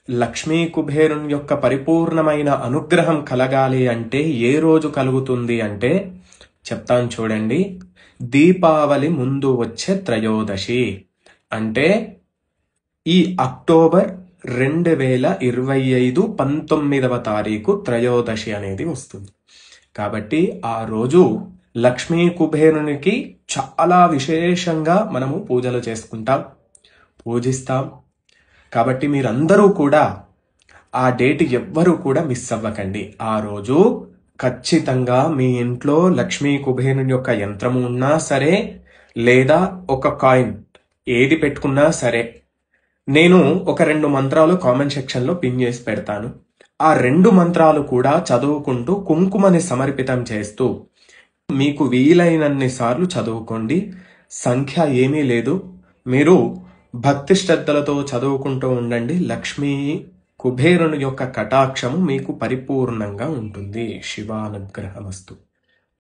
లక్ష్మీ కుబేరుని యొక్క పరిపూర్ణమైన అనుగ్రహం కలగాలి అంటే ఏ రోజు కలుగుతుంది అంటే చెప్తాను చూడండి. దీపావళి ముందు వచ్చే త్రయోదశి అంటే ఈ అక్టోబర్ 2025 19వ తారీఖు త్రయోదశి అనేది వస్తుంది. కాబట్టి ఆ రోజు లక్ష్మీ కుబేరునికి చాలా విశేషంగా మనము పూజలు చేసుకుంటాం, పూజిస్తాం. కాబట్టి మీరందరూ కూడా ఆ డేట్ ఎవ్వరూ కూడా మిస్ అవ్వకండి. ఆ రోజు ఖచ్చితంగా మీ ఇంట్లో లక్ష్మీ కుబేరుని యొక్క యంత్రము ఉన్నా సరే, లేదా ఒక కాయిన్ ఏది పెట్టుకున్నా సరే, నేను ఒక 2 మంత్రాలు కామెంట్ సెక్షన్లో పిన్ చేసి పెడతాను. ఆ 2 మంత్రాలు కూడా చదువుకుంటూ కుంకుమని సమర్పితం చేస్తూ మీకు వీలైనన్ని సార్లు చదువుకోండి. సంఖ్య ఏమీ లేదు. మీరు భక్తి శ్రద్ధలతో చదువుకుంటూ ఉండండి. లక్ష్మీ కుబేరుని యొక్క కటాక్షము మీకు పరిపూర్ణంగా ఉంటుంది. శివానుగ్రహమస్తు.